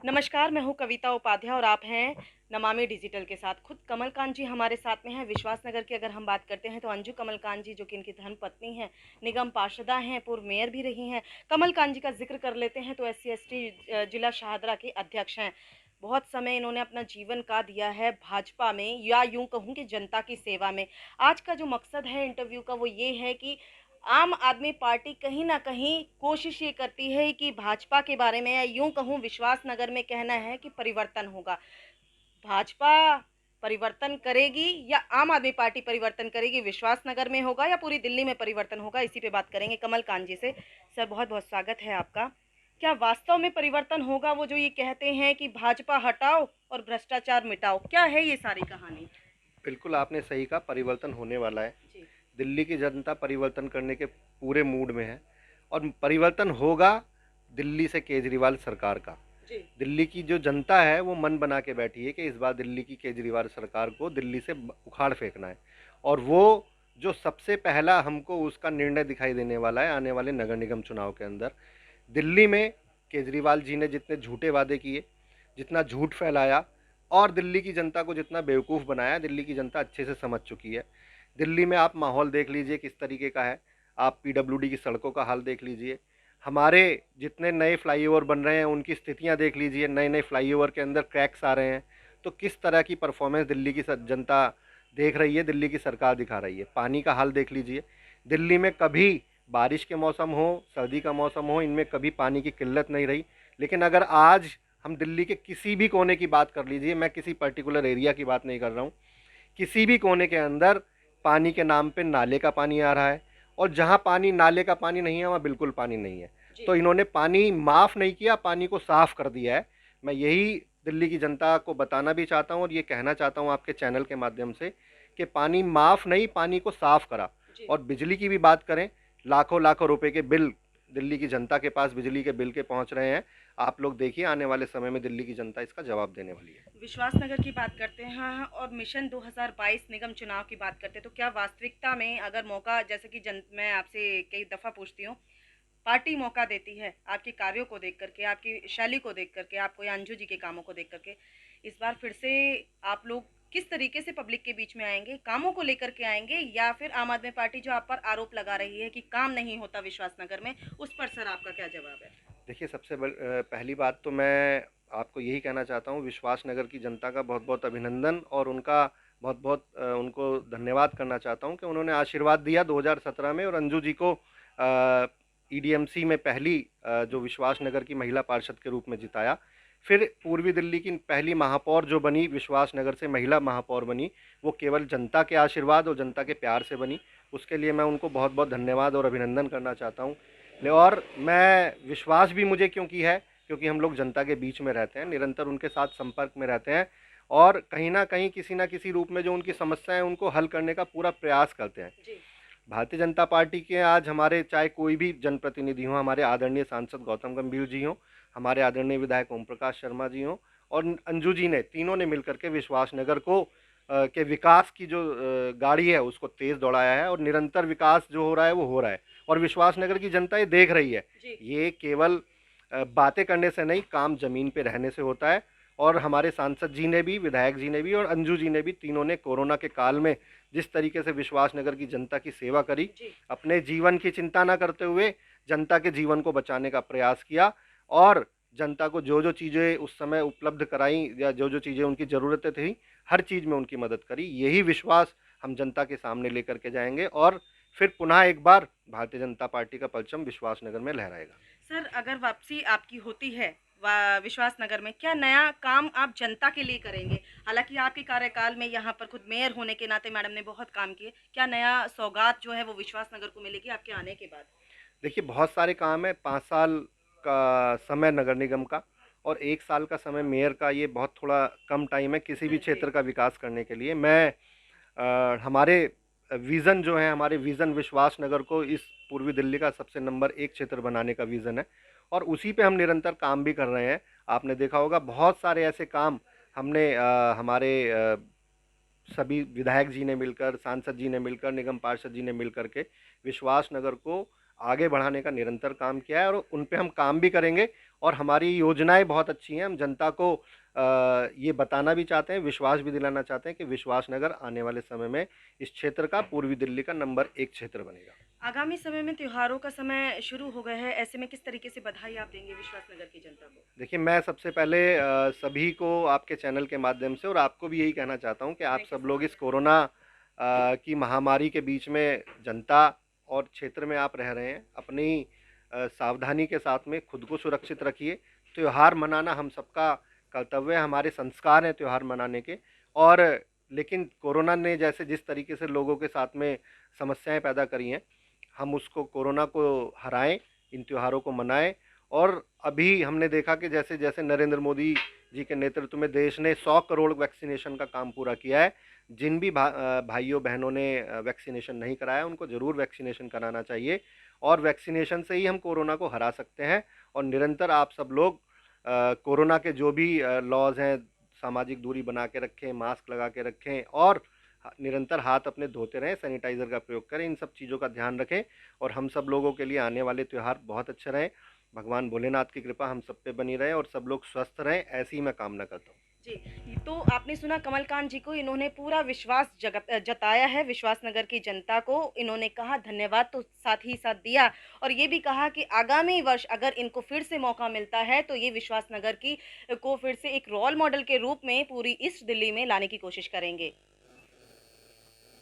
नमस्कार, मैं हूँ कविता उपाध्याय और आप हैं नमामि डिजिटल के साथ। खुद कमलकांत जी हमारे साथ में हैं। विश्वासनगर की अगर हम बात करते हैं तो अंजू कमलकांत जी, जो कि इनकी धर्मपत्नी हैं, निगम पार्षदा हैं, पूर्व मेयर भी रही हैं। कमलकांत जी का जिक्र कर लेते हैं तो SC/ST जिला शाहदरा के अध्यक्ष हैं। बहुत समय इन्होंने अपना जीवन का दिया है भाजपा में, या यूं कहूं कि जनता की सेवा में। आज का जो मकसद है इंटरव्यू का वो ये है कि आम आदमी पार्टी कहीं ना कहीं कोशिश ये करती है कि भाजपा के बारे में, या यूं कहूं विश्वासनगर में कहना है कि परिवर्तन होगा। भाजपा परिवर्तन करेगी या आम आदमी पार्टी परिवर्तन करेगी, विश्वासनगर में होगा या पूरी दिल्ली में परिवर्तन होगा, इसी पे बात करेंगे कमलकांत जी से। सर, बहुत बहुत स्वागत है आपका। क्या वास्तव में परिवर्तन होगा? वो जो ये कहते हैं कि भाजपा हटाओ और भ्रष्टाचार मिटाओ, क्या है ये सारी कहानी? बिल्कुल आपने सही कहा, परिवर्तन होने वाला है। जी। दिल्ली की जनता परिवर्तन करने के पूरे मूड में है और परिवर्तन होगा दिल्ली से केजरीवाल सरकार का। जी। दिल्ली की जो जनता है वो मन बना के बैठी है कि इस बार दिल्ली की केजरीवाल सरकार को दिल्ली से उखाड़ फेंकना है और वो जो सबसे पहला हमको उसका निर्णय दिखाई देने वाला है आने वाले नगर निगम चुनाव के अंदर। दिल्ली में केजरीवाल जी ने जितने झूठे वादे किए, जितना झूठ फैलाया और दिल्ली की जनता को जितना बेवकूफ़ बनाया, दिल्ली की जनता अच्छे से समझ चुकी है। दिल्ली में आप माहौल देख लीजिए किस तरीके का है। आप PWD की सड़कों का हाल देख लीजिए। हमारे जितने नए फ्लाईओवर बन रहे हैं उनकी स्थितियां देख लीजिए। नए नए फ्लाईओवर के अंदर क्रैक्स आ रहे हैं। तो किस तरह की परफॉर्मेंस दिल्ली की जनता देख रही है, दिल्ली की सरकार दिखा रही है। पानी का हाल देख लीजिए। दिल्ली में कभी बारिश के मौसम हो, सर्दी का मौसम हो, इनमें कभी पानी की किल्लत नहीं रही। लेकिन अगर आज हम दिल्ली के किसी भी कोने की बात कर लीजिए, मैं किसी पर्टिकुलर एरिया की बात नहीं कर रहा हूँ, किसी भी कोने के अंदर पानी के नाम पे नाले का पानी आ रहा है और जहाँ पानी नाले का पानी नहीं है वहाँ बिल्कुल पानी नहीं है। जी। तो इन्होंने पानी माफ़ नहीं किया, पानी को साफ़ कर दिया है। मैं यही दिल्ली की जनता को बताना भी चाहता हूँ और ये कहना चाहता हूँ आपके चैनल के माध्यम से कि पानी माफ़ नहीं, पानी को साफ़ करा। जी। और बिजली की भी बात करें, लाखों लाखों रुपए के बिल दिल्ली की जनता के पास बिजली के बिल के पहुंच रहे हैं। आप लोग देखिए आने वाले समय में दिल्ली की जनता इसका जवाब देने वाली है। विश्वासनगर की बात करते हैं और मिशन 2022 निगम चुनाव की बात करते हैं, तो क्या वास्तविकता में अगर मौका, जैसे कि मैं आपसे कई दफ़ा पूछती हूँ, पार्टी मौका देती है आपके कार्यों को देख करके, आपकी शैली को देख करके, आपको या अंजू जी के कामों को देख करके, इस बार फिर से आप लोग किस तरीके से पब्लिक के बीच में आएंगे? कामों को लेकर के आएंगे या फिर आम आदमी पार्टी जो आप पर आरोप लगा रही है कि काम नहीं होता विश्वासनगर में, उस पर सर आपका क्या जवाब है? देखिए पहली बात तो मैं आपको यही कहना चाहता हूँ, विश्वास नगर की जनता का बहुत बहुत अभिनंदन और उनका बहुत बहुत उनको धन्यवाद करना चाहता हूँ कि उन्होंने आशीर्वाद दिया 2017 में और अंजू जी को EDMC में पहली जो विश्वास नगर की महिला पार्षद के रूप में जिताया। फिर पूर्वी दिल्ली की पहली महापौर जो बनी, विश्वास नगर से महिला महापौर बनी, वो केवल जनता के आशीर्वाद और जनता के प्यार से बनी। उसके लिए मैं उनको बहुत बहुत धन्यवाद और अभिनंदन करना चाहता हूँ। और मैं विश्वास भी मुझे क्योंकि है, क्योंकि हम लोग जनता के बीच में रहते हैं, निरंतर उनके साथ संपर्क में रहते हैं और कहीं ना कहीं किसी ना किसी रूप में जो उनकी समस्याएं हैं उनको हल करने का पूरा प्रयास करते हैं। जी। भारतीय जनता पार्टी के आज हमारे चाहे कोई भी जनप्रतिनिधि हो, हमारे आदरणीय सांसद गौतम गंभीर जी हों, हमारे आदरणीय विधायक ओम प्रकाश शर्मा जी हों और अंजू जी ने, तीनों ने मिलकर के विश्वास नगर को के विकास की जो गाड़ी है उसको तेज़ दौड़ाया है और निरंतर विकास जो हो रहा है वो हो रहा है और विश्वास नगर की जनता ये देख रही है। जी। ये केवल बातें करने से नहीं, काम ज़मीन पे रहने से होता है। और हमारे सांसद जी ने भी, विधायक जी ने भी और अंजू जी ने भी, तीनों ने कोरोना के काल में जिस तरीके से विश्वास नगर की जनता की सेवा करी, जी। अपने जीवन की चिंता न करते हुए जनता के जीवन को बचाने का प्रयास किया और जनता को जो जो चीज़ें उस समय उपलब्ध कराई या जो जो चीज़ें उनकी ज़रूरतें थी, हर चीज़ में उनकी मदद करी। यही विश्वास हम जनता के सामने लेकर के जाएंगे और फिर पुनः एक बार भारतीय जनता पार्टी का परचम विश्वास नगर में लहराएगा। सर, अगर वापसी आपकी होती है विश्वास नगर में, क्या नया काम आप जनता के लिए करेंगे? हालांकि आपके कार्यकाल में यहाँ पर खुद मेयर होने के नाते मैडम ने बहुत काम किए, क्या नया सौगात जो है वो विश्वास नगर को मिलेगी आपके आने के बाद? देखिए बहुत सारे काम है, 5 साल का समय नगर निगम का और 1 साल का समय मेयर का, ये बहुत थोड़ा कम टाइम है किसी भी जी। क्षेत्र का विकास करने के लिए। मैं हमारे विज़न जो है, हमारे विज़न विश्वास नगर को इस पूर्वी दिल्ली का सबसे नंबर 1 क्षेत्र बनाने का विज़न है और उसी पे हम निरंतर काम भी कर रहे हैं। आपने देखा होगा बहुत सारे ऐसे काम हमने हमारे सभी विधायक जी ने मिलकर, सांसद जी ने मिलकर, निगम पार्षद जी ने मिलकर के विश्वास नगर को आगे बढ़ाने का निरंतर काम किया है और उन पे हम काम भी करेंगे और हमारी योजनाएं बहुत अच्छी हैं। हम जनता को ये बताना भी चाहते हैं, विश्वास भी दिलाना चाहते हैं कि विश्वास नगर आने वाले समय में इस क्षेत्र का, पूर्वी दिल्ली का नंबर 1 क्षेत्र बनेगा। आगामी समय में त्योहारों का समय शुरू हो गया है, ऐसे में किस तरीके से बधाई आप देंगे विश्वास नगर की जनता को? देखिए, मैं सबसे पहले सभी को आपके चैनल के माध्यम से और आपको भी यही कहना चाहता हूँ कि आप थैंक यू सब सो लोग मच। इस कोरोना की महामारी के बीच में, जनता और क्षेत्र में आप रह रहे हैं, अपनी सावधानी के साथ में खुद को सुरक्षित रखिए। त्योहार मनाना हम सबका कर्तव्य है, हमारे संस्कार हैं त्योहार मनाने के। और लेकिन कोरोना ने जैसे जिस तरीके से लोगों के साथ में समस्याएं पैदा करी हैं, हम उसको, कोरोना को हराएं, इन त्योहारों को मनाएं। और अभी हमने देखा कि जैसे जैसे नरेंद्र मोदी जी के नेतृत्व में देश ने 100 करोड़ वैक्सीनेशन का काम पूरा किया है। जिन भी भाइयों बहनों ने वैक्सीनेशन नहीं कराया, उनको ज़रूर वैक्सीनेशन कराना चाहिए। और वैक्सीनेशन से ही हम कोरोना को हरा सकते हैं। और निरंतर आप सब लोग कोरोना के जो भी लॉज हैं, सामाजिक दूरी बना के रखें, मास्क लगा के रखें और निरंतर हाथ अपने धोते रहें, सैनिटाइज़र का प्रयोग करें, इन सब चीज़ों का ध्यान रखें। और हम सब लोगों के लिए आने वाले त्यौहार बहुत अच्छे रहें। भगवान भोलेनाथ की कृपा हम सब पे बनी रहे और सब लोग स्वस्थ रहें, ऐसी ही मैं कामना करता हूँ। जी, तो आपने सुना कमलकांत जी को, इन्होंने पूरा विश्वास जताया है विश्वास नगर की जनता को। इन्होंने कहा धन्यवाद तो साथ ही साथ दिया और ये भी कहा कि आगामी वर्ष अगर इनको फिर से मौका मिलता है तो ये विश्वास नगर की को फिर से एक रोल मॉडल के रूप में पूरी ईस्ट दिल्ली में लाने की कोशिश करेंगे।